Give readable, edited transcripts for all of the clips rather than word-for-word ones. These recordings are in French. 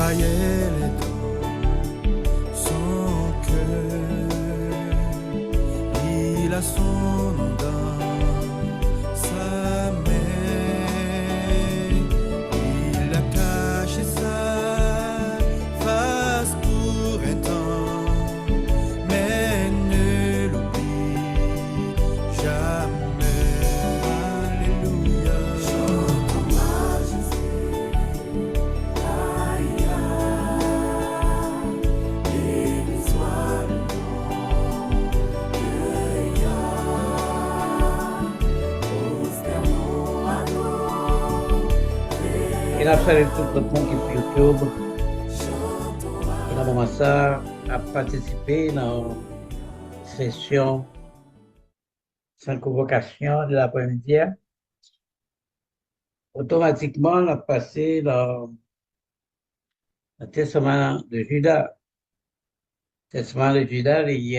travaillait dans son cœur. Il a son nom dans sa main. Il a caché sa face pour un temps, mais ne l'oublie jamais. Alléluia. Chante majesté, aïe, béni soit le nom de Yah. Prosternons à Et là, salut tout le monde qui est sur YouTube. Et là, moment ça, a participé dans la session sans convocation de l'après-midi. Automatiquement, on a passé dans le testament de Judas. Le testament de Judas, il y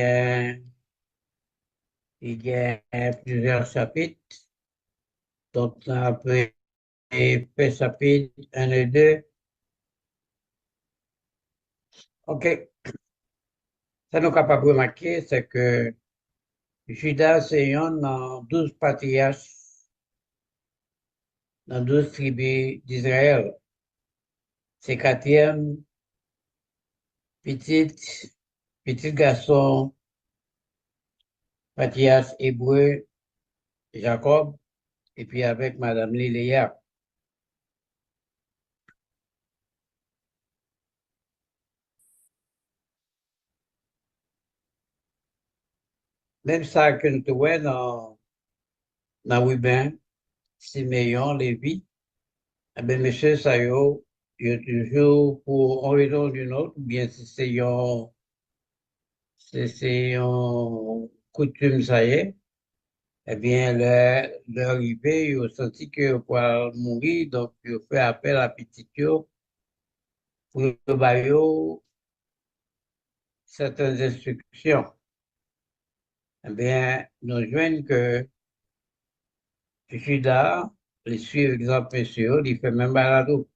a plusieurs chapitres. Donc, on a fait chapitre 1 et 2. OK. Ça nous capable de remarquer, c'est que Judas, c'est un dans 12 patriarches, dans 12 tribus d'Israël. C'est quatrième petit, petit garçon, patriarche hébreu, Jacob, et puis avec Madame Léa. Même ça que nous trouvons dans Ruben, Siméon, Lévi, eh bien, monsieur Sayo, il y a toujours, pour une raison ou d'une autre, ou bien si c'est une coutume, ça y est, eh bien, leur arrivée, ils ont senti que pour mourir, donc ils ont fait appel à petit Yo pour le bailler certaines instructions. Eh bien, nous joignent que Judas, les suivre exemple monsieur, il fait même balado.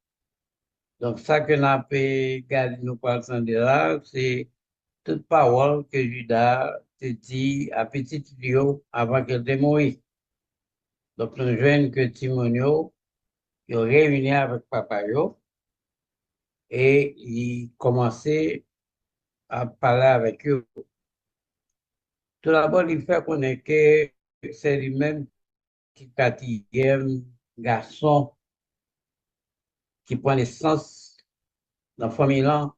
Donc, ça que nous avons gardé nous passons de là, c'est toute parole que Judas te dit à petit Yo avant qu'elle te mourir. Donc, nous joignent que Timonio, il réuni avec Papa Yo et il commençait à parler avec eux. Tout d'abord, il fait connaître que c'est lui-même qui quatrième garçon qui prend naissance dans la famille là,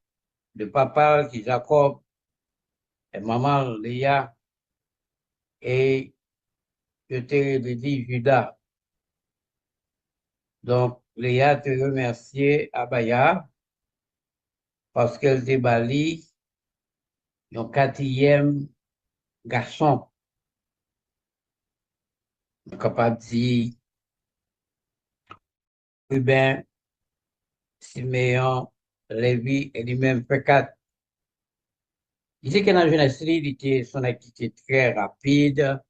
de papa qui Jacob et maman Léa et je te dit Judas. Donc, Léa te remercier à Baya parce qu'elle débali un quatrième garçon. On est capable de dire Ruben, Siméon, Lévi et lui-même fait quatre. Il dit que dans la jeunesse, il était son activité très rapide,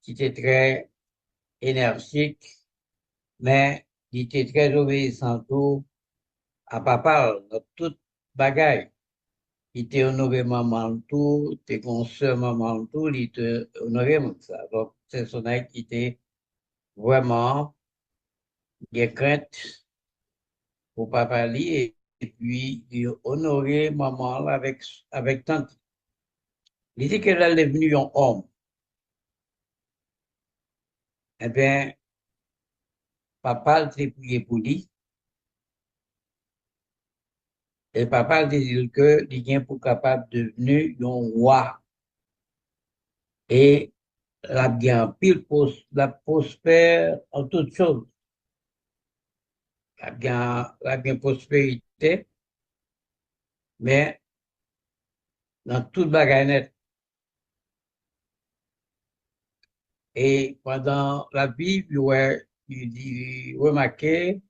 qui était très énergique, mais il était très obéissant tout à papa dans toute bagaille. Il était honoré maman tout, il était consoeur maman tout, il était honoré comme ça. Donc, c'est son acte qui était vraiment des craintes pour papa lui et puis il honorait maman avec tante. Il dit qu'elle est venue un homme. Eh bien, papa a prié pour lui. Et papa dit que il est pour capable de devenir un roi. Et la bien pile la prospère en toutes choses. La bien prospérité, mais dans toute bagarre. Et pendant la vie, il dit, remarqué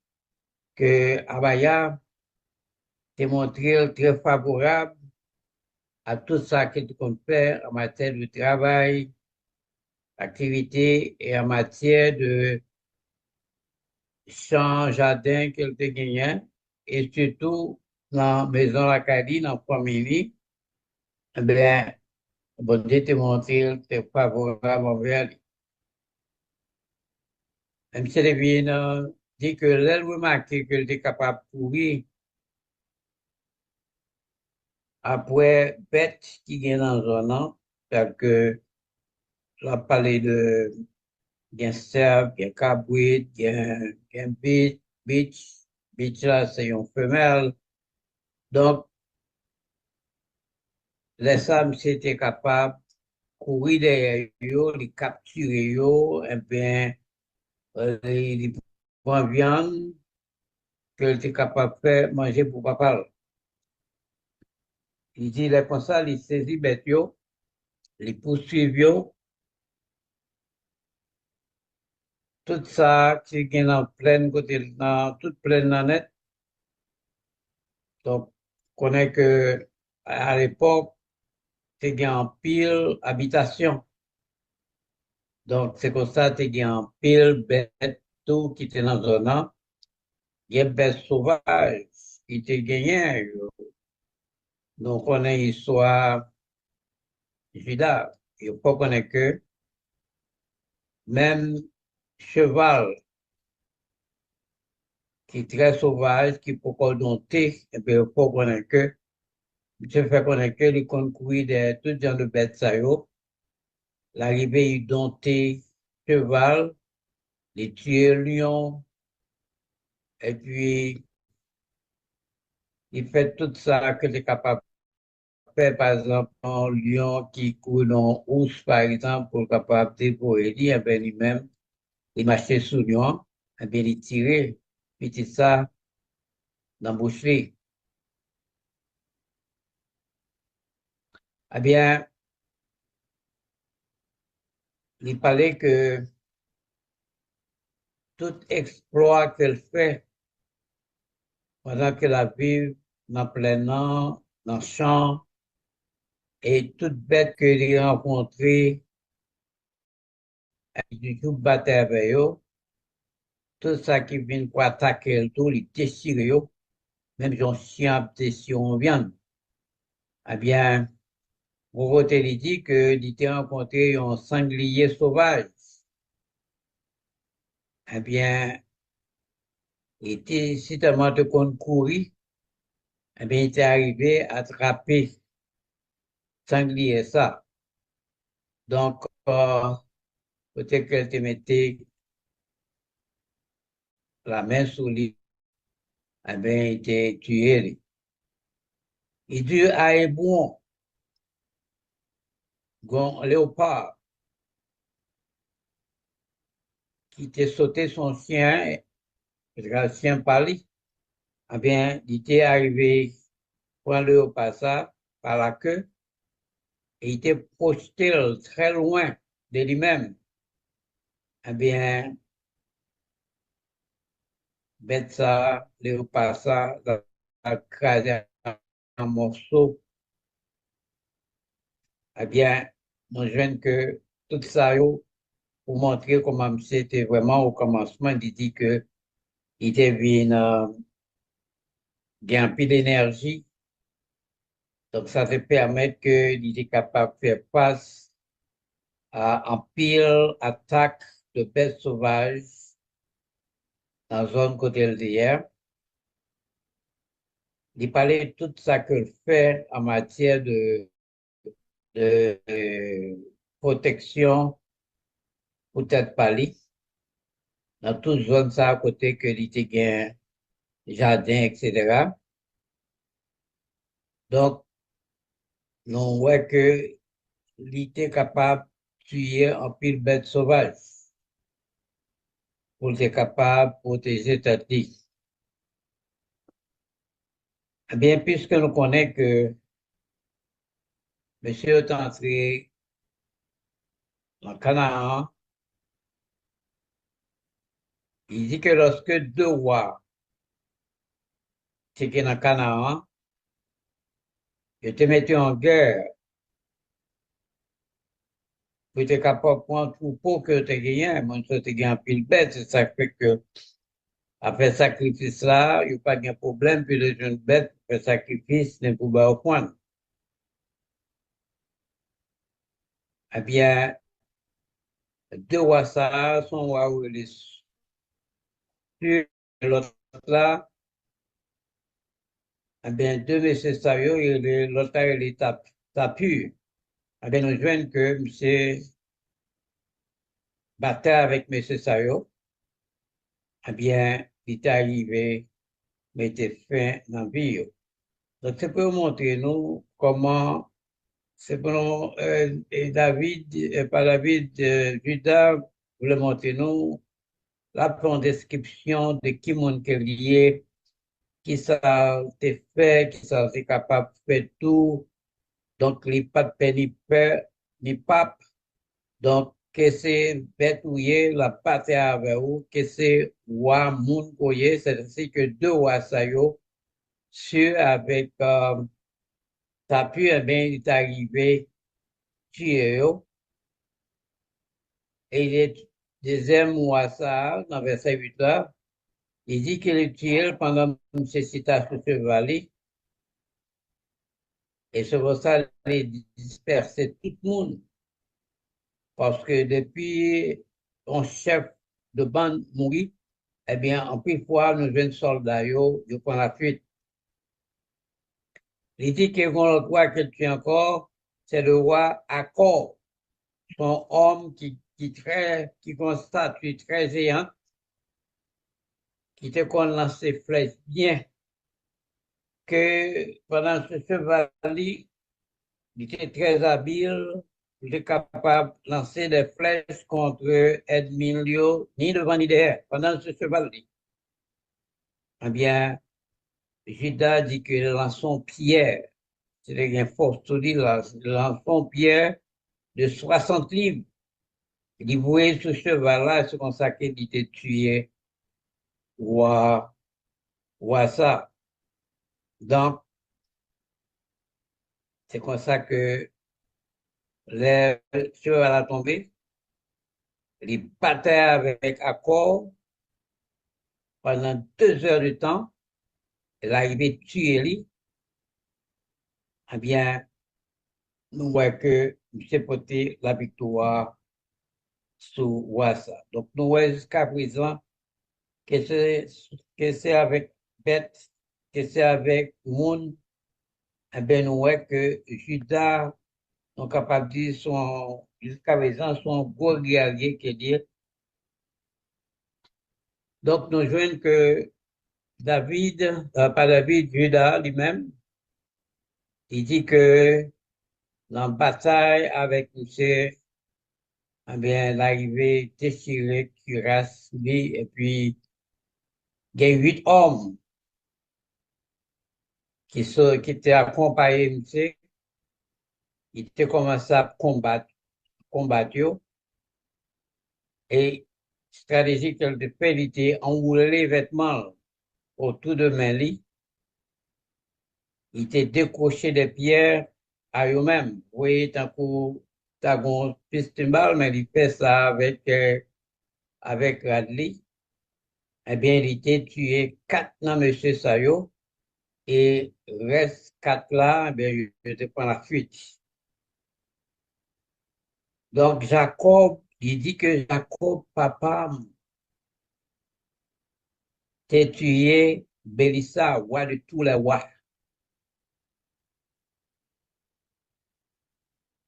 que Abaya s'est montré très favorable à tout ça qu'il compte faire en matière de travail, activité et en matière de champ, jardin qu'elle te gagnait et surtout dans la maison la Cadi, dans la famille, eh bien, bon Dieu te montre, te favorable envers lui. Même si elle vient, dit que elle remarque qu'elle était capable de courir après bête qui vient dans la zone, hein, parce que, on a parlé de bien cerf, bien cabrit, bien bitch, bitch là, c'est une femelle. Donc, les femmes, c'était capable de courir derrière eux, les capturer eux, et bien, les prendre viande qu'elle était capable de faire manger pour papa. Il dit, les comme ça, il saisit bête yo, les poursuivre yo, tout ça, qui est dans pleine côté, dans toute pleine nanette. Donc, on connaît que, à l'époque, c'était en pile habitation. Donc, c'est comme ça, c'était en pile bête, tout qui était dans la zone, hein. Il y a des bêtes sauvages qui étaient gagnées. Donc, on a une histoire Judas. Il faut connaître que même cheval qui est très sauvage, qui peut pas dompter, et puis il faut connaître que, je fais connaître que les concourir de tout genre de bêtes, ça y est, l'arrivée, il dompter cheval, les tuer lion, et puis il fait tout ça que est capable de faire, par exemple, un lion qui court dans ours, par exemple, pour capable de dévorer, et bien lui-même, il marchait sous lion, et bien il tirait, puis c'est ça, dans la boucherie. Eh bien, il fallait que tout exploit qu'elle fait pendant qu'elle a vécu dans plein air, dans le champ, et toute bête qu'elle a rencontrée, elle du tout battre avec eux, tout ça qui vient pour attaquer elle, tout, il déchire eux, même si on chien déchire en viande. Eh bien, vous lui dit que il a rencontré un sanglier sauvage. Eh bien, il était si tellement de qu'on courir, eh bien, il était arrivé à attraper sanglier ça. Donc, peut-être qu'elle te mettait la main sur lui, eh bien, il était tué. Lui. Il dit à un bon, un léopard, qui était sauté son chien, le chien parlait, eh bien, il était arrivé prendre le léopard ça, par la queue, et il était projeté très loin de lui-même. Eh bien, bête ça, léopard ça, a crasé en morceaux. Eh bien, nous jouons que tout ça, pour montrer comment c'était vraiment au commencement, il dit que il devient bien plus d'énergie. Donc, ça te permet qu'il est capable de faire face à un pile attaque de bêtes sauvages dans la zone côté d'hier. Il parlait de tout ça qu'il fait en matière de protection pour tête pâlie dans toute zone ça à côté que il était gain jardin, etc. Donc, nous voyons que il était capable de tuer un pile bête sauvage pour être capable de protéger tête. Eh bien, puisque nous connaissons que monsieur est entré en Canaan, il dit que lorsque deux rois étaient dans Canaan, ils étaient mis en guerre pour être capable de prendre troupeau que tu gagné, moi, tu gagné un pile bête, c'est ça fait que Après sacrifice là, il n'y a pas de problème, puis le jeune bête, après sacrifice, n'est pas au point. Eh bien, deux rois ça, sont rois où les sur l'autre là, eh bien, deux messieurs ça, et l'autre là, il est tapu. Eh bien, nous joignent que monsieur battait avec monsieur Sayo, eh bien, il est arrivé, mettait fin dans la vie. Donc, c'est pour montrer nous comment, c'est pour et David, pas David, Judas, voulait montrer nous la plan description de qui monde qui est lié, qui ça t'est fait, qui ça c'est capable de faire tout. Donc, il pas de paix ni peur, ni pape. Donc, que c'est bêtouiller la patrie avec vous, que c'est roi moun koye, c'est ainsi que deux rois ça yo, sur avec, t'as pu, eh bien, il est arrivé, tuer yo, et il est deuxième roi ça, dans verset 8 là, il dit qu'il est tué pendant une citation sur ce vallée, et c'est pour ça qu'il a dispersé tout le monde, parce que depuis un chef de bande mourit, eh bien, en plus fois, nous jeunes soldats, ils prennent la fuite. Il dit que le roi que tu encore, c'est le roi Accor, son homme qui constate, qui est très géant, qui te qu'on lance ses flèches bien, que pendant ce chevalier, il était très habile, il était capable de lancer des flèches contre Edmilio, ni devant ni derrière, pendant ce chevalier. Eh bien, Judas dit que le lançon pierre, c'est une force tout dit là, le lançon pierre de 60 livres. Il dit, voyez ce cheval-là, c'est comme ça qu'il était tué, roi, roi ça. Donc, c'est comme ça que le cheval a tombé. Il battait avec accord pendant 2 heures de temps. Il est arrivé tuer lui. Eh bien, nous voyons que M. porté la victoire sur Wassa. Donc, nous voyons jusqu'à présent que c'est avec bête, que c'est avec monde, eh bien, nous voyons que Judas sont capables de dire jusqu'à présent, son gros guerrier qui dit. Donc, nous jouons que David, pas David, Judas lui-même, il dit que dans la bataille avec Moussé, eh bien, l'arrivée déchirée, cuirasse, lui, et puis, il y a 8 hommes qui étaient accompagnés de Moussé, ils étaient commencé à combattre, et stratégie qu'elle de fait, il était enroulé les vêtements autour de Mali, il était décroché des pierres à eux-mêmes. Vous voyez, tant que t'as un festival, mais il fait ça avec Radley. Eh bien, il était tué 4 dans M. Sayo et reste 4 là, eh bien, il était prend la fuite. Donc, Jacob, il dit que Jacob, papa, t'es tué Bélissa, roi de tous les rois.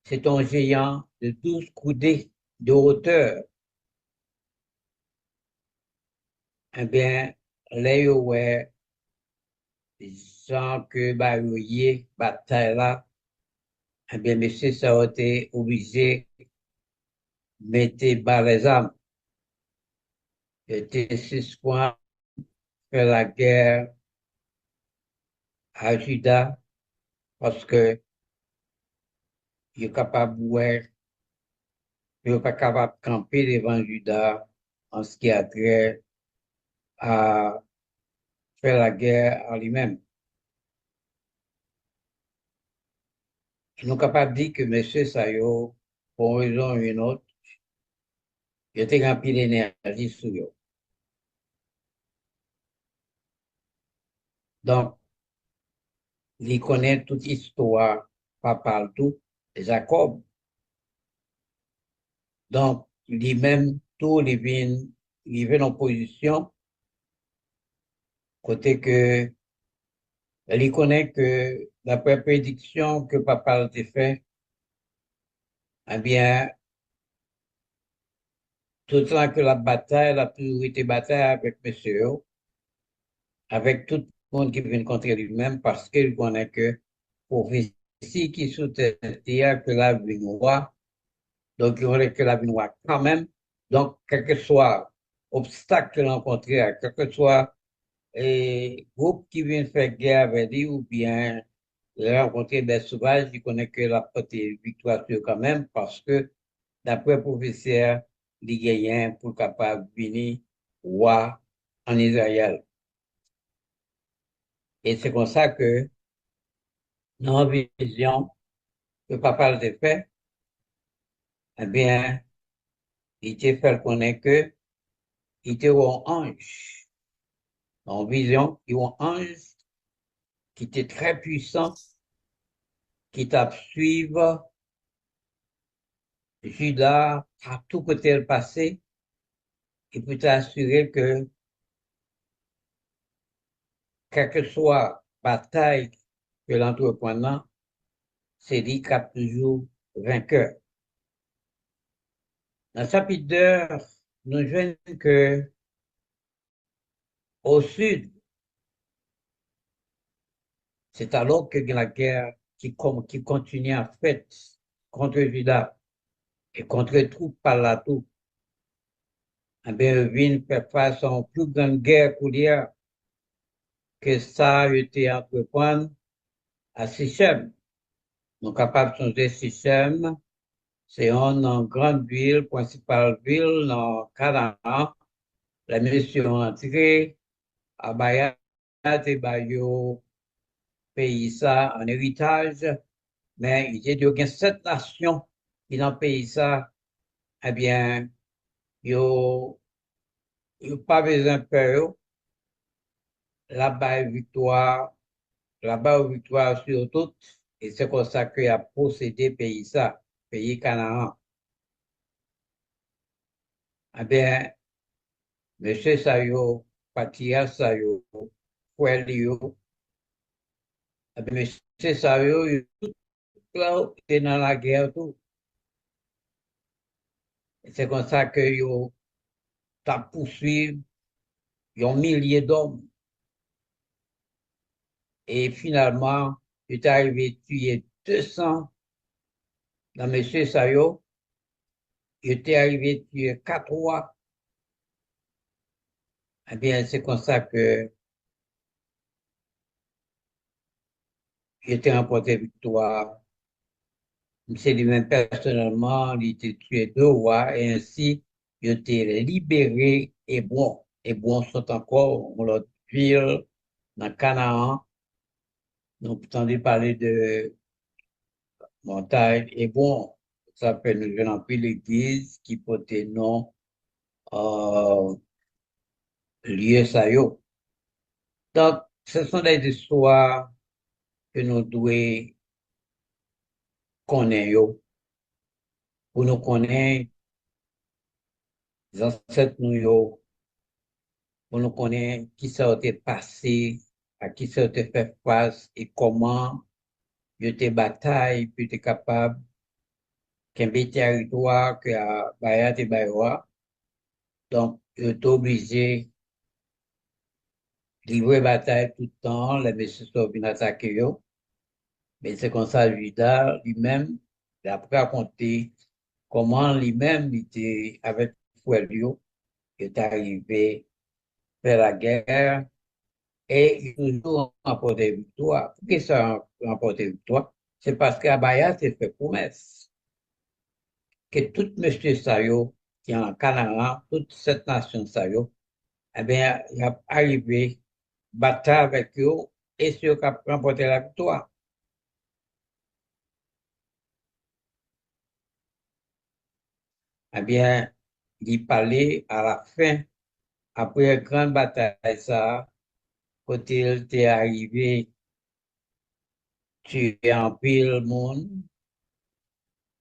C'est un géant de 12 coudées de hauteur. Eh bien, là, ouais, gens que bah, voyez, bataille là, eh bien, monsieur, ça a été obligé de mettre bas les armes. Il était 6 points, faire la guerre à Juda, parce que il est capable, ouais, il n'est pas capable de camper devant Juda en ce qui a trait à faire la guerre en lui-même. Nous sommes capables de dire que monsieur Sayo, pour une raison ou une autre, il était rempli d'énergie sur lui. Donc, il connaît toute histoire, pas partout, de Jacob. Donc, lui-même, tout, il vient en position, côté que, il connaît que, d'après prédiction que papa a fait, eh bien, tout le temps que la priorité bataille avec monsieur, avec tout le monde qui vient contre lui-même, parce qu'il connaît que, prophétie qui sous-terre, que la vie noire, donc il connaît que la vie noire quand même, donc, quel que soit obstacle rencontré, quel que soit groupe qui vient faire guerre avec lui, ou bien rencontrer des sauvages, il connaît que la portée victoire sur quand même, parce que, d'après le professeur, il gagne pour capable de venir roi en Israël. Et c'est comme ça que, dans la vision que papa a fait, eh bien, il te fait connaître que il était un ange. En vision, il y a un ange qui était très puissant, qui t'a suivre Judas à tout côté le passé, et peut t'assurer que, quelle que soit bataille que l'entrepreneur, c'est lui qui a toujours vainqueur. Dans le chapitre 2, nous voyons que au sud, c'est alors que la guerre qui continue en fait contre Juda et contre les troupes par la tout. Eh bien, vient faire face à une plus grande guerre coulière que ça a été entreprendre à Sichem. Nous sommes capables de changer Sichem. C'est une grande ville, principale ville dans Canaan. La mission entrée à Bayat et Bayo, pays ça en héritage. Mais il y a 7 nations qui dans le pays ça, eh bien, yo, yo pas besoin de peur, là-bas, victoire sur tout, et c'est comme ça qu'il a possédé pays ça, pays Canaan. Eh bien, monsieur Sayo, Patia Sayo, Fuelio, eh bien, monsieur Sayo, il est dans la guerre tout. Et c'est comme ça que yo t'a poursuivi, un millier d'hommes. Et finalement, il est arrivé à tuer 200 dans monsieur Sayo. Il était arrivé à tuer 4 rois. Eh bien, c'est comme ça que il était remporté victoire. C'est lui-même personnellement, il était tué 2 rois et ainsi, il était libéré et bon. Et bon sont encore dans l'autre ville, dans Canaan. Nous entendu parler de montagne et bon. Ça fait nous venons plus l'église qui portait nom euh, lieu ça yo. Donc, ce sont des histoires que nous devons connaître yo, pour nous connaître les ancêtres nous yo, pour nous connaître qui ça a été passé, à qui ça a été fait face et comment ils étaient bataille, puis étaient capables qu'un territoire que a Bayat et Baywa. Donc, ils étaient obligés de livrer bataille tout le temps, les messieurs sont venus attaquer eux. Mais c'est comme ça, Judas lui-même, il a raconté comment lui-même il était avec Fuelio, il est arrivé faire la guerre et il a toujours remporté victoire. Pourquoi ça a remporté victoire? C'est parce qu'Abaya s'est fait promesse que tout monsieur Sayo, qui est en Canaan, toute cette nation Sayo, eh bien, il a arrivé, battre avec eux et ceux qui ont remporté la victoire. Eh bien, il parlait à la fin, après une grande bataille, ça, quand il était arrivé, tuer en pile monde,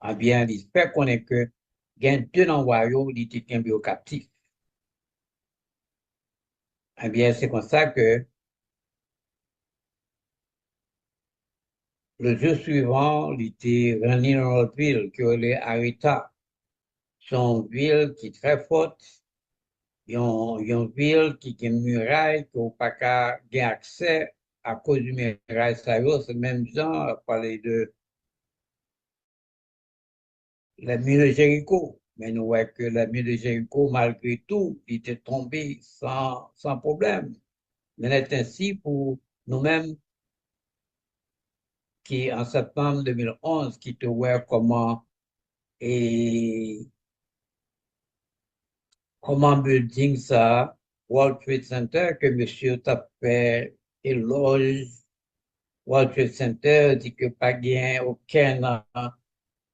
eh bien, il fait connaître que, il y a deux dans le royaume, il était au captif. Eh bien, c'est comme ça que, le jour suivant, il était revenu dans notre ville, que les Arita. C'est une ville qui est très forte. Il y a une ville qui a une muraille, qu'on n'a pas qu'à avoir accès à cause du muraille. Ça y est, c'est même gens à parler de la mur de Jéricho. Mais nous voyons que la mur de Jéricho, malgré tout, il était tombé sans problème. Mais c'est ainsi pour nous-mêmes qui, en septembre 2011, qui te voient et comment building ça, World Trade Center, que monsieur t'a fait éloge. World Trade Center dit que pas gain aucun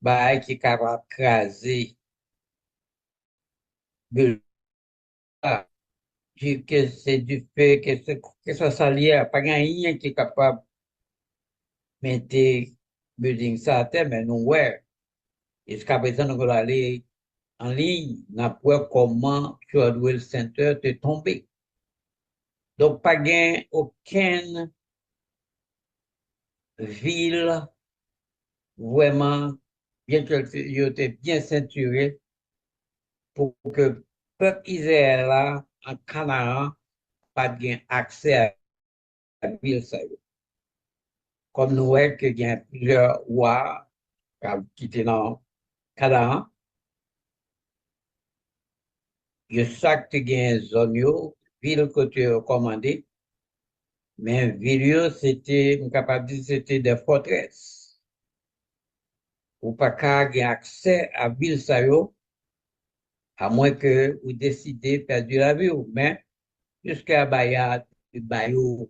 bail qui est capable de craser building. Dit que c'est du fait que ça s'allie, pas gain rien qui est capable de mettre building ça à terre, mais nous, ouais. Jusqu'à présent, nous allons aller en ligne, n'a pas comment World Center est tombé. Donc, pas gain aucune ville vraiment bien était bien ceinturé pour que peuple Israël là, en Canaan pas de accès à la ville ça. Comme nous voyons que il y a plusieurs rois qui étaient dans Canaan, il y a chaque zone yo, ville que tu as commandé, mais ville c'était, on capable de dire c'était des forteresses. Ou pas qu'à accès à ville ça yo, à moins que vous décidez de perdre la vie, mais jusqu'à Bayard, Bayou,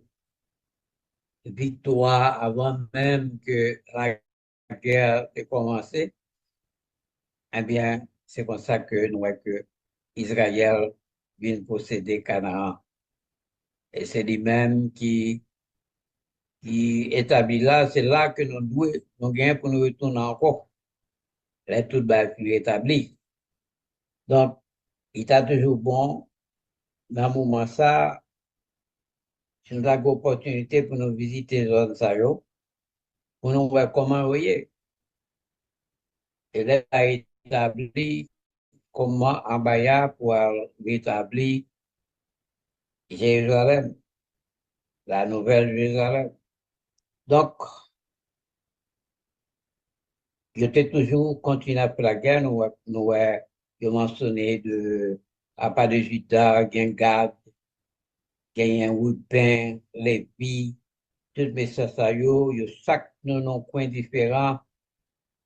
victoire avant même que la guerre ait commencé, eh bien, c'est comme ça que nous voyons que Israël vient posséder Canaan. Et c'est lui-même qui établit là, c'est là que nous gagnons pour nous retourner encore. Là, tout va être établi. Donc, il est toujours bon, dans le moment ça, si nous avons l'opportunité pour nous visiter zone ça, pour nous voir comment vous voyez. Et là, a établi comment Abaya pour rétablir Jérusalem, la nouvelle Jérusalem. Donc, j'étais toujours continué après la guerre, je mentionnais à part de Judas, Gad, Ruben, Lévi, tous mes sœurs, chaque non coin différent,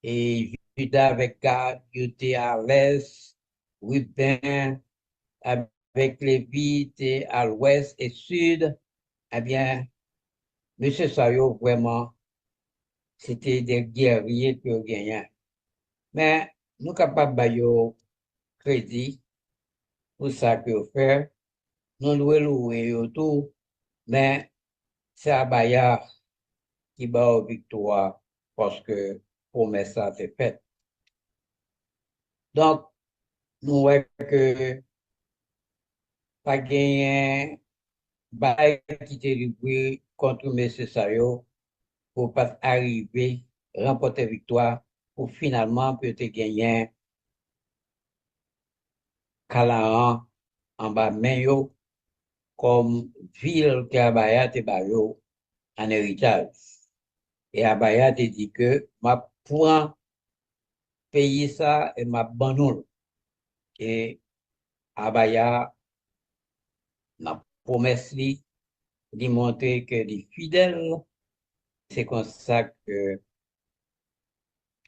et Judas avec Gad, il était à l'est, Ruben, avec Lévi, était à l'ouest et sud. Eh bien, Monsieur Sayo, vraiment, c'était des guerriers qui ont gagné. Mais nous sommes capables de crédit pour ça que fait. Nous louons louer tout, mais c'est Abaya qui bat aux victoires parce que promesse ça c'est faite. Donc, nous voyons que pas gagné, bail qui était livré contre M. Sayo pour pas arriver, remporter victoire pour finalement peut-être gagner Canaan en bas main comme ville que Abaya te bayo en héritage. Et Abaya te dit que ma prend payer ça et ma banole. Et Abaya n'a promesse de montrer que les fidèles, c'est comme ça que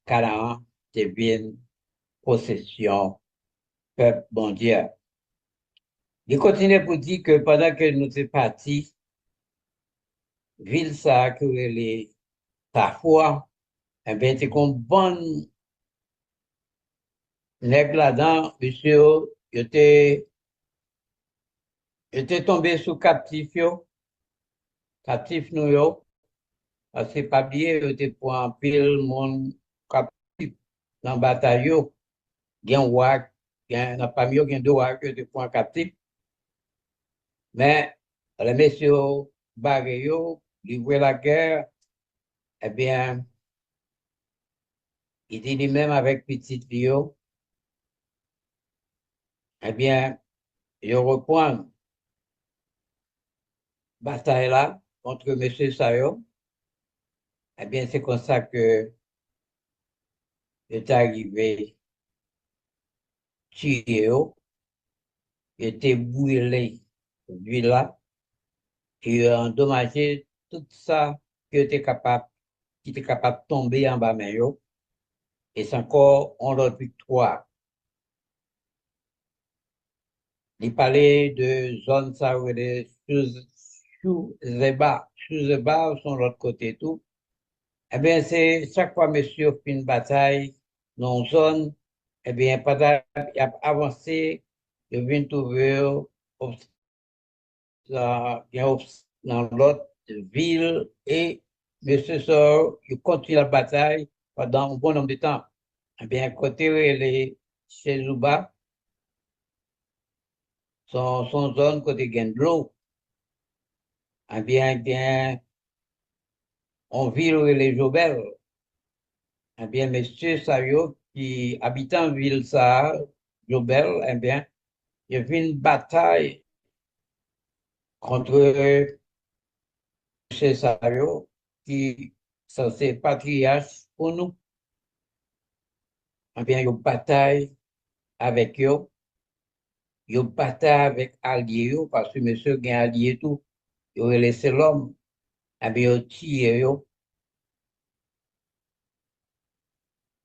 Canaan devient possession peuple mondial. Il continue pour dire que pendant que nous sommes partis, ville ça que les Tafua, eh bien, c'est comme bonne nègre là-dedans, monsieur, il était tombé sous captif, yo. captif nous yo, parce que pas oublier, yo te pour un pile monde captif dans bataille yo, gen roi, gen dans parmi yo gen deux rois que te pour un captif, mais les messieurs barré yo, livrer la guerre, eh bien, il dit lui-même avec petite yo, eh bien, yo reprend bataille là contre monsieur Sayo, eh bien, c'est comme ça que est arrivé tuer yo, était brûlé, lui là, et endommagé tout ça qui était capable de tomber en bas mais yo, et c'est encore on l'autre victoire. Il parlait de zone ça où les sous-Zeba sont de l'autre côté tout. Eh bien, c'est chaque fois monsieur fait une bataille dans une zone, eh bien, pendant il a avancé, il vient trouver dans l'autre ville et monsieur sort, il continue la bataille pendant un bon nombre de temps. Eh bien, côté les chez Zuba, son zone côté gain de l'eau, eh bien, on ville où les Jobel, eh bien, monsieur Sayo, qui habite en ville, ça, Jobel, eh bien, il y a eu une bataille contre monsieur Sayo, qui, ça, c'est patriarche pour nous. Eh bien, il y a une bataille avec eux, il y a une bataille avec alliés, parce que monsieur gagne allié tout, il a laissé l'homme, eh bien, il a tué eux,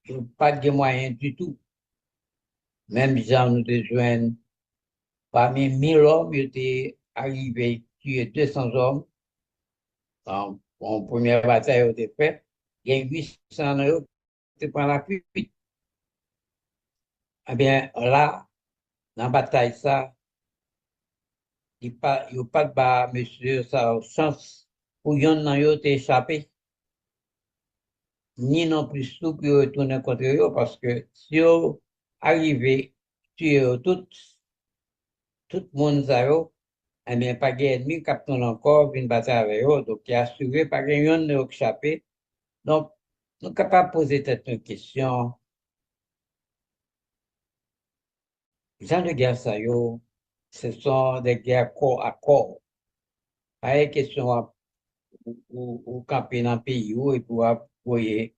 il n'y a pas de moyens du tout. Même gens nous rejoignent. Parmi 1000 hommes, il était arrivé tuer 200 hommes en première bataille au fait. Il y a 800 euros qui prennent la fuite. Eh bien, là, dans la bataille, ça, il n'y a pas de bas, monsieur, ça, chance pour yon nan yo échappé, ni non plus tout pour retourner contre eux, parce que si vous arrivez, tuer tout le monde, ça, yo, eh bien, pas d'ennemi, captain encore, une bataille avec eux, donc il a assuré, pas de yon n'a échappé. Donc, nous sommes capables de poser cette question. Les gens de guerre, ça, yo, ce sont des guerres corps à corps. Pas une question ou camper dans le pays où et pour appuyer,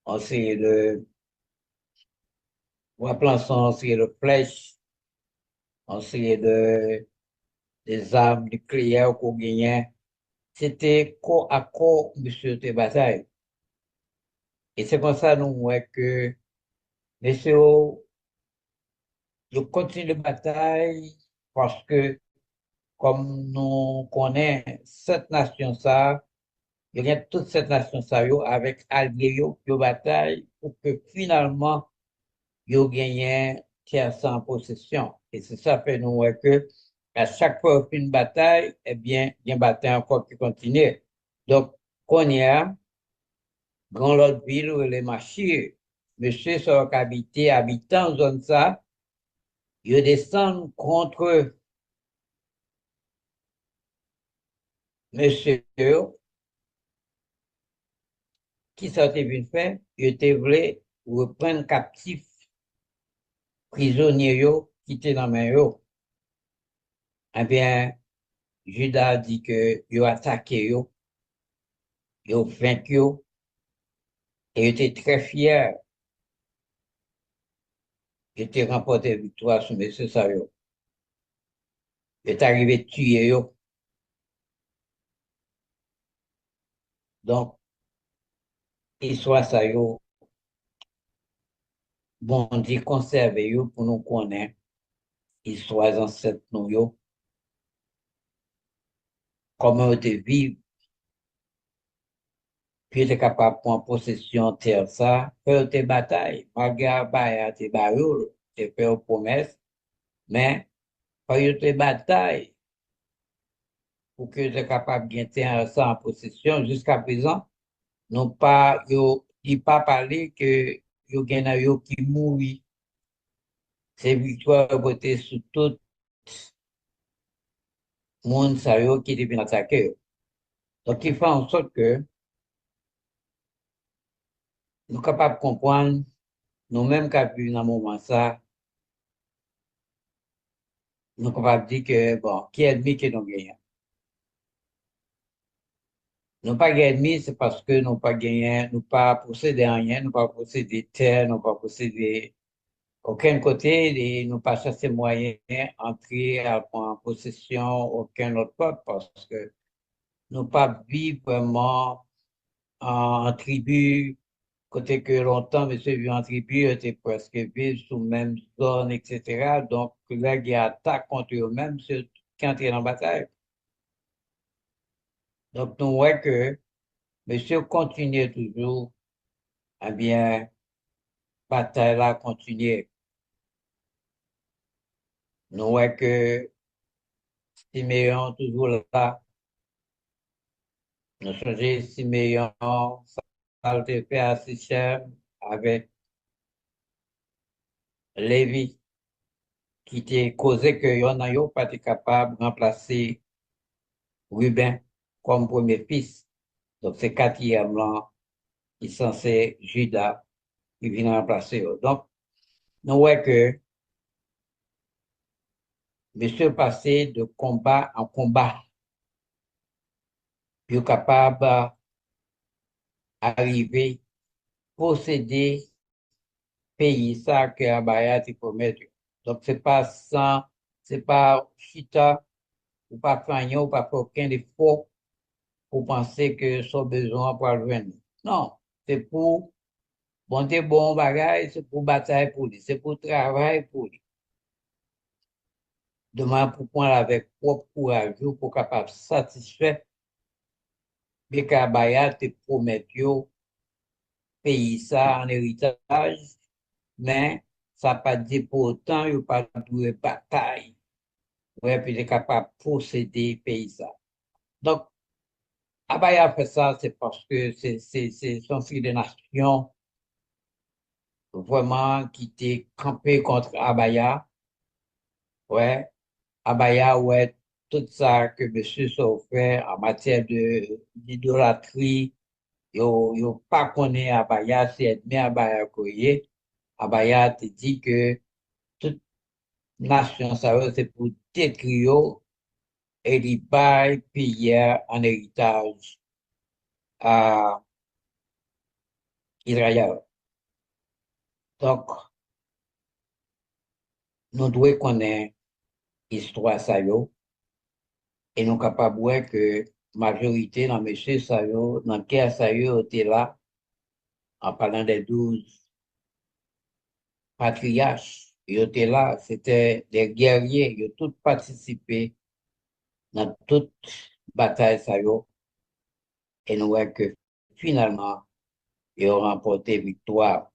on sait ou à plançon, on sait le flèche, on sait des armes nucléaires qu'on gagnait. C'était corps à corps, monsieur, de bataille. Et c'est comme ça, nous, ouais, que, monsieur, je continue la bataille parce que comme nous connaissons cette nation ça, il y a toute cette nation ça yo, avec alliés yo bataille pour que finalement yo gagne terre sans possession. Et c'est ça fait nous ouais, que à chaque fois une bataille, eh bien, il y a une bataille encore qui continue. Donc, qu'on y a, dans l'autre ville où les marchés, monsieur sont habitant zone ça, ils descendent contre monsieur qui ça te venu faire, il te voulait reprendre captif prisonnier yo qui était dans main yo. Eh bien, Judas dit que yo attaqué yo vaincu yo, et il était très fier, il était remporté victoire sur monsieur ça yo. Il est arrivé de tuer yo. Donc, histoire ça yo, bon, dit conserver yo pour nous connaître, histoire ancêtres nous yo, comment ils vivent. Puis il est capable de prendre possession de terre ça, faire des batailles, malgré des barils, de faire des promesses, mais faire des batailles pour que soient capables de gagner ça en possession. Jusqu'à présent, non pas, il pas parlé que yo gen yo qui mouri. C'est victoire côté sur tout le monde ça yo qui était attaqué. Donc, il fait en sorte que nous sommes capables de comprendre, nous-mêmes qui avons dans le moment ça, nous sommes capables de dire que, bon, qui est ennemi que nous gagnons? Nous pas ennemi, c'est parce que nous pas gagné, nous pas possédé rien, nous pas possédé terre, nous pas possédé aucun côté, et nous pas cherché moyen d'entrer en possession aucun autre peuple parce que nous pas vivre vraiment en tribu, côté que longtemps, monsieur vit en tribu, était presque vivre sous même zone, etc. Donc, là, il y a attaque contre eux-mêmes, ceux qui entrent en bataille. Donc, nous voyons que monsieur continue toujours, eh bien, bataille là continue. Nous voyons que Siméon toujours là. Nous changeons Siméon, ça a été fait à Sichem avec Lévi, qui était causé que yon n'a pas été capable de remplacer Ruben comme premier fils. Donc, c'est quatrième là, qui est censé Judas, qui vient remplacer eux. Donc, nous voyons que monsieur passé de combat en combat, puis est capable d'arriver, posséder pays ça que Abaya te promet. Donc, c'est pas chita, ou pas fagnon, ou pas faire aucun effort pour penser que son besoin pour le joindre. Non, c'est pour monter bon bagage, c'est pour bataille pour lui, c'est pour travail pour lui. Demain, pour prendre avec propre courage, pour capable satisfaire, mais qu'Abaya te promet pays ça en héritage, mais ça pas dit pour autant, il pas de bataille. Ouais, puis il est capable de posséder pays ça. Donc, Abaya fait ça, c'est parce que c'est son fils de nation, vraiment, qui était campé contre Abaya. Ouais, Abaya, ouais, tout ça que monsieur s'est offert en matière d'idolâtrie, yo pas connaît Abaya, c'est ennemi Abaya koye. Abaya te dit que toute nation, ça veut, c'est pour détruire et il bail payer en héritage à Israël. Donc, nous devons connaître l'histoire ça yo, et nous capables de voir que majorité dans monsieur ça yo, dans quel ça yo était là, en parlant des 12 patriarches, ils étaient là, c'était des guerriers, ils ont tous participé dans toute bataille ça yo, et nous voyons que finalement, ils ont remporté victoire.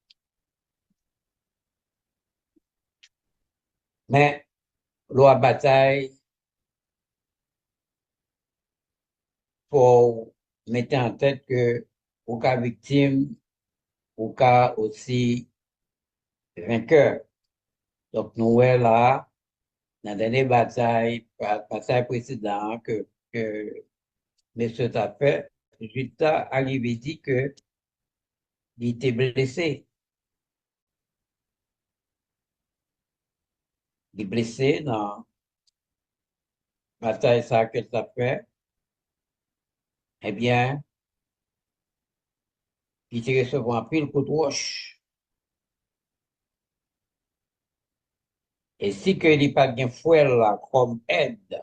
Mais, la bataille, faut mettre en tête que au cas victime, au cas aussi vainqueur. Donc, nous, ouais, là, dans la dernière bataille précédente que M. a fait, Juta arrivé dit que il était blessé. Il est blessé dans la bataille ça que ça fait. Eh bien, il te recevoir un pile coup de roche. Et si que il n'y a pas de fouet là comme aide,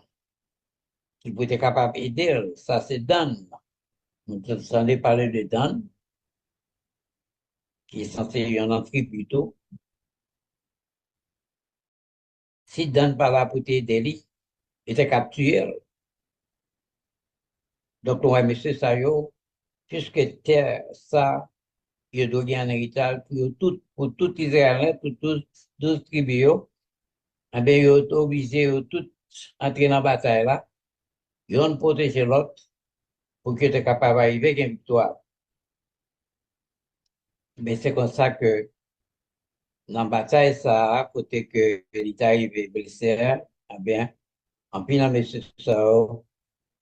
qui peut être capable d'aider, ça c'est Dan. Nous entendons parler de Dan, qui est censé y en entrer plutôt. Si Dan par là pour t'aider, il était capturé. Donc, ouais, monsieur Sayo, puisque terre, ça, il doit gagner un héritage pour tout Israël, pour tous 12 tribus, eh bien, il est obligé de tout entrer dans la bataille là. Yon protéger l'autre pour que tu es capable d'arriver à une victoire. Mais c'est comme ça que dans la bataille, ça, à côté que l'État arrivé blessé, eh bien, en plus, dans monsieur ça,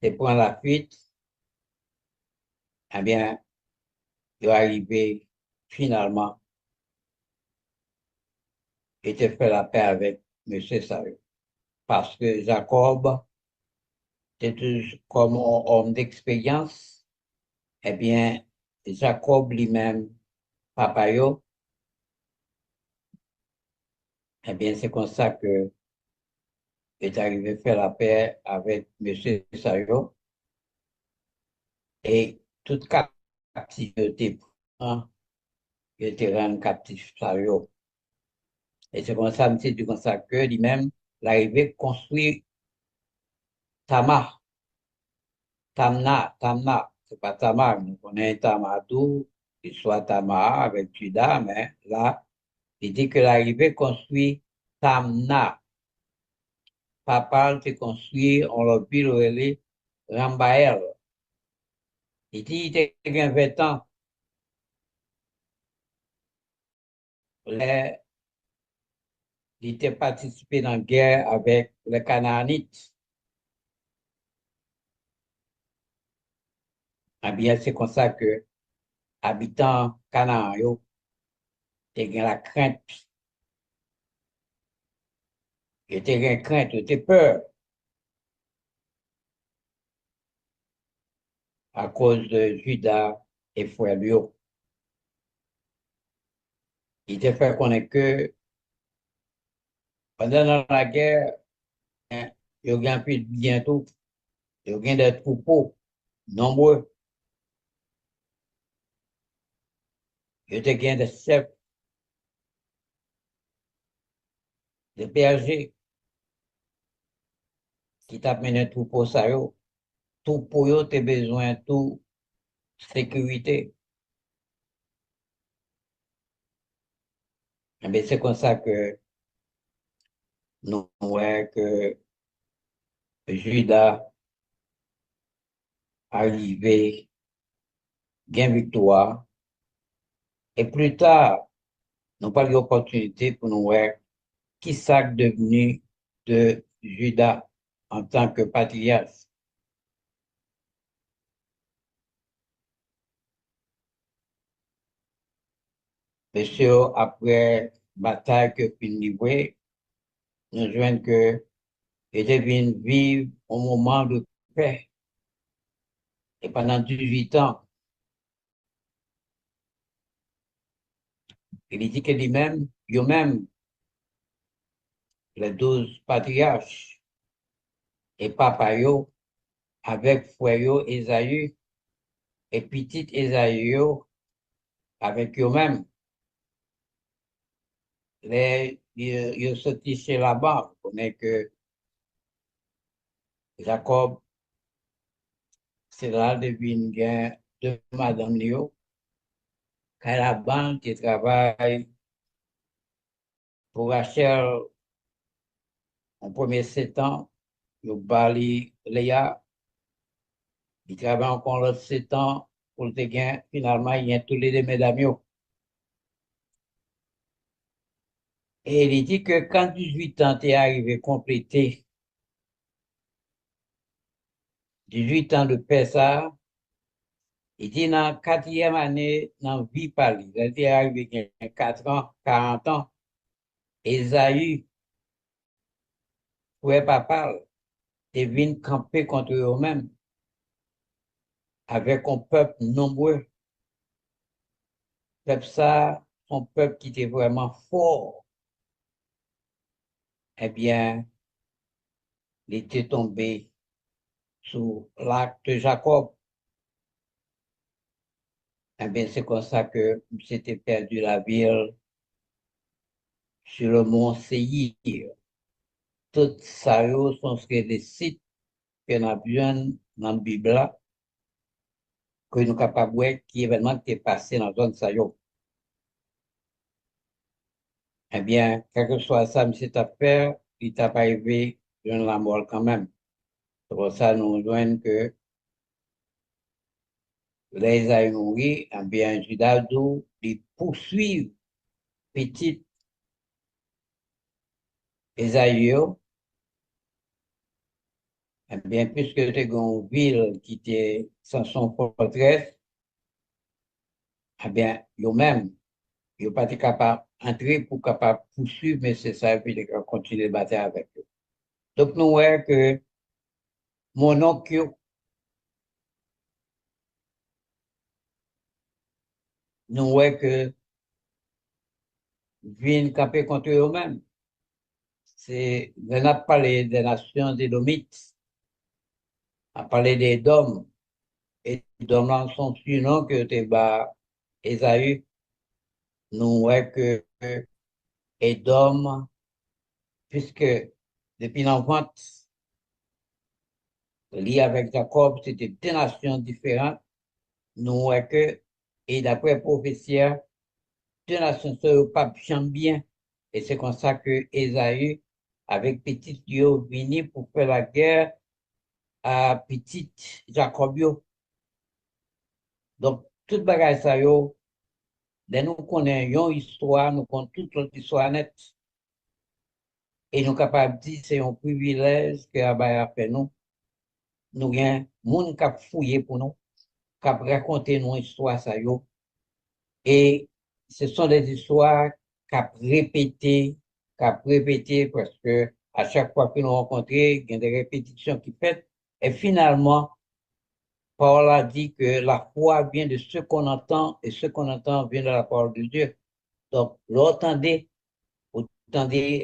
tu prends la fuite, eh bien, il est arrivé finalement et te fait la paix avec monsieur Sarah. Parce que Jacob, c'était comme un homme d'expérience, eh bien, Jacob lui-même, papa yo, eh bien, c'est comme ça que est arrivé à faire la paix avec monsieur Sayo et toute captivité, hein, il était rendu captif Sayo. Et c'est comme ça, monsieur, du comme ça que lui-même, l'arrivée construit Tamar, Tamna, c'est pas Tamar, nous connaissons Tamadou, soit Tamar avec Judas, mais là, il dit que l'arrivée construit Tamna. Papa, c'est construit, on l'a vu, le Rambaël. Il dit, il était 20 ans. Les il était participé dans la guerre avec les Canaanites. Eh bien, c'est comme ça que, habitants Canaan, yo, te gen la crainte, ils te gen crainte, ils te peur à cause de Judas et frère yo. Il te fait connaître que pendant la guerre, hein, il y a un peu bientôt, il y a des troupeaux nombreux, il y a des chefs, des bergers qui t'amènent un troupeau ça yo. Troupeau yo, t'as besoin de tout sécurité. Eh bien, c'est comme ça que nous voyons que Judas arrivé, gain victoire. Et plus tard, nous pas eu l'opportunité pour nous voir qui s'est devenu de Judas en tant que patriarche. Monsieur, après bataille que puis livrée, nous joignent que il devine vivre au moment de paix. Et pendant 18 ans, il dit que lui-même, eux-mêmes, les 12 patriarches et papa yo, avec frère yo, Esaü, et petit Esaü yo, avec eux-mêmes, ils sont chez là-bas. On connaît que Jacob, c'est là devine gain de Madame Lio, car la banque qui travaille pour Rachel en premier 7 ans, il bali Léa, il travaille encore l'autre 7 ans pour le gain. Finalement, il y a tous les deux mesdames. Et il dit que quand 18 ans est arrivé complété, 18 ans de paix, ça, il dit dans la quatrième année, dans la vie par lui, il est arrivé il y a 4 ans, 40 ans, Esaü, frère papa, est venu camper contre eux-mêmes avec un peuple nombreux. Peuple ça, un peuple qui était vraiment fort. Eh bien, il était tombé sous l'acte de Jacob. Eh bien, c'est comme ça que s'était perdu la ville sur le mont Séhir. Tout ça, sont des sites que nous avons besoin dans la Bible, là, que nous sommes capables de voir qui événement qui est passé dans la zone ça. Eh bien, quel que soit ça, M. Tapper, il t'a pas arrivé dans la mort quand même. C'est pour ça nous joignons que les Aïnouri, eh bien, Judas d'où ils poursuivent petit Esaïe, eh bien, puisque c'est une ville qui était sans son forteresse, eh bien, eux-mêmes, ils n'ont pas été capables d'entrer pour capable poursuivre, mais c'est ça, et puis de continuer de bataille avec eux. Donc, nous voyons que mon oncle, nous voyons que viennent camper contre eux-mêmes. C'est, on a parlé des nations édomites, on a parlé des Dômes, et les Dômes sont surnoms que tu bas Esaü, nous voyons que Édom, puisque depuis l'enfance, lié avec Jacob, c'était deux nations différentes, nous voyons que, et d'après prophétie, deux nations ne pas bien. Et c'est comme ça que Esaü, avec petit Dieu, venu pour faire la guerre à petit Jacobio. Donc, toute bagaille ça yo, dès nous connaissons une histoire, nous connaissons toute notre histoire nette. Et nous capables de dire c'est un privilège que Abba a fait nous. Nous avons monde qui a fouillé pour nous, qui a raconté nos histoires ça yo. Et ce sont des histoires qu'a répété parce que à chaque fois que nous rencontrons, il y a des répétitions qui fait. Et finalement, Paul a dit que la foi vient de ce qu'on entend et ce qu'on entend vient de la parole de Dieu. Donc, vous entendez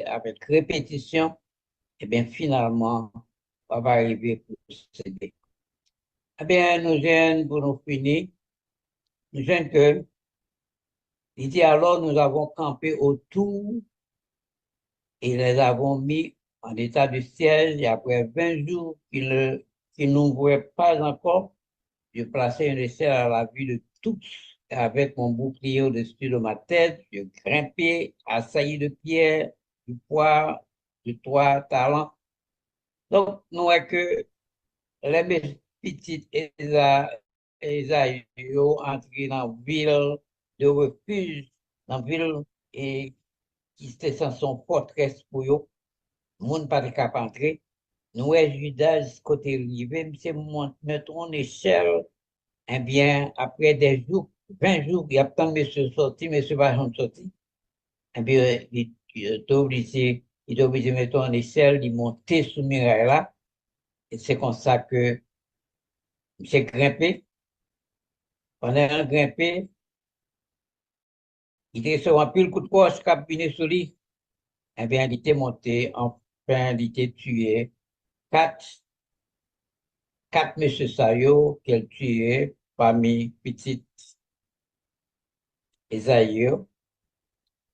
avec répétition, et bien finalement, on va arriver pour céder. Eh bien, nous jeunes, pour nous finir, nous jeunes que, il dit alors, nous avons campé autour et les avons mis en état de siège et après 20 jours qu'ils n'ouvraient pas encore, je plaçais une échelle à la vue de tous avec mon bouclier au-dessus de ma tête. Je grimpais, assailli de pierre, du poids, de 3 talents. Donc, nous voyons que les petites Esaïe entré dans la ville de refuge, dans la ville et qui était sans son forteresse pour eux. Le monde pas capable d'entrer. Nous voyons Judas côté rivé, monsieur mettre en échelle. Eh bien, après des jours, 20 jours, il y a tant de monsieur sorti, monsieur va jamais sorti. Eh bien, il est obligé de mettre en échelle, de monter sous muraille là. Et c'est comme ça que monsieur grimpé. Pendant qu'il grimpé, il était sur un pile coup de poche qui a venu sur lui. Eh bien, il était monté, enfin, il était tué. Quatre, quatre monsieur Sayo qu'elle tué parmi petites Esaïe.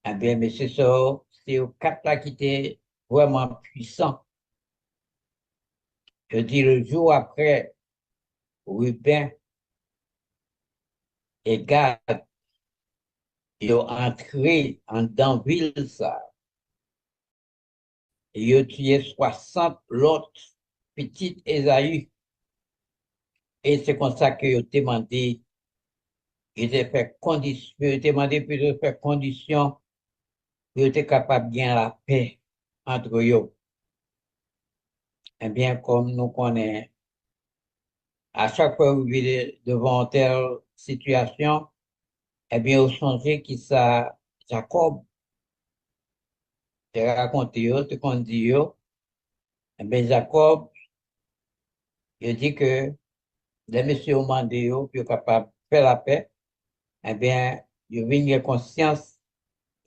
Eh bien, monsieur ça, c'est aux quatre là qui étaient vraiment puissants. Je dis le jour après, Ruben et Gad, ils ont entré en dans ville ça. Et ils ont tué 60 l'autre petite Esaü. Et c'est comme ça qu'ils ont demandé, ils ont fait condition, ils ont demandé plutôt de faire condition, ils étaient capables de gagner la paix entre eux. Eh bien, comme nous connaissons, à chaque fois que vous vivez devant telle situation, eh bien, au changer qui ça, Jacob, te raconte yo, te qu'on dit yo, eh bien, Jacob, il dit que les messieurs ont demandé yo, puis capable de faire la paix, eh bien, il vient de conscience,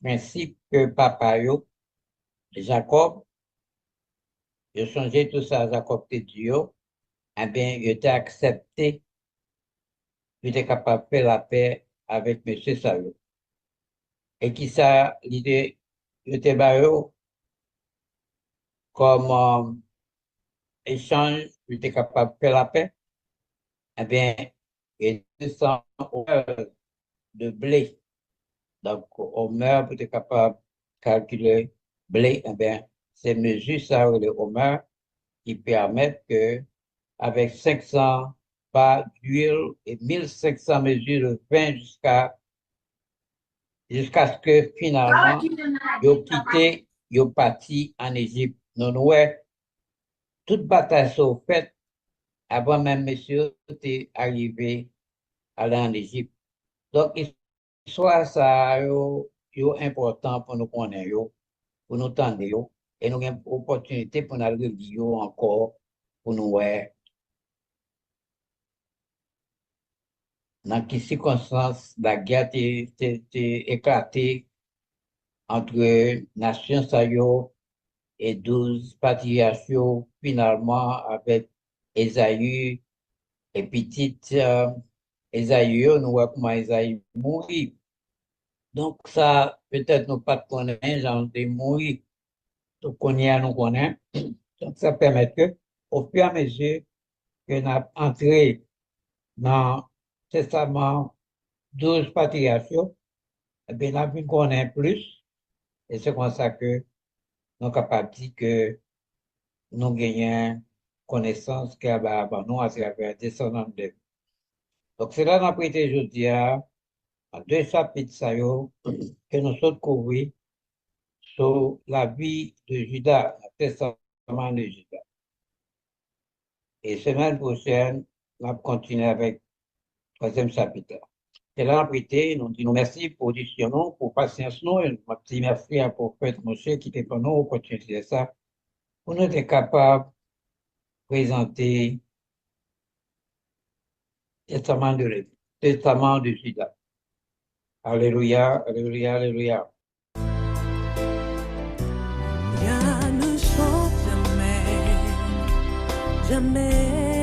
principe que papa yo, Jacob, il changé tout ça, Jacob te dit yo, eh bien, il était accepté, il était capable de faire la paix avec monsieur Sayo. Et qui ça, l'idée, il était barré comme échange, il était capable de faire la paix, eh bien, il 200 de blé. Donc, au meurt pour être capable de calculer blé, eh bien, ces mesures, ça, le Homer, qui permettent que avec 500 barres d'huile et 1500 mesures de vin jusqu'à ce que finalement, ils quitté, ils parti en Égypte. Nous, ouais, toute bataille sont faite avant même monsieur est arrivé à aller en Égypte. Donc, soit ça, yo important pour nous connaître, pour nous tendre, et nous avons une opportunité pour nous relire encore, pour nous voir dans quelles circonstances la guerre t'est éclatée entre nations saillot et 12 patriarches finalement avec Esaü et petite Esaü, nous voyons comment Esaü mourit. Donc ça, peut-être nous pas connaître, genre de mourir, tout connaît, nous connaît. Donc ça permet que, au fur et à mesure que nous entré dans le testament 12 patriarches, eh bien, nous connaissons plus, et c'est comme ça que nous sommes capables de dire que nous gagnons connaissance qu'il y a avant nous à travers descendants de. Donc, c'est là qu'on a prêté aujourd'hui à deux chapitres ça, que nous sommes couverts sur la vie de Judas, le testament de Judas. Et semaine prochaine, on va continuer avec le troisième chapitre. C'est là qu'on a prêté, nous disons merci pour l'audition, pour la patience, nous, et un petit merci à prophète Moshe qui était pour nous, pour continuer ça, pour nous être capables de présenter le testament de Judas. Alléluia, alléluia, alléluia. Rien ne change jamais, jamais.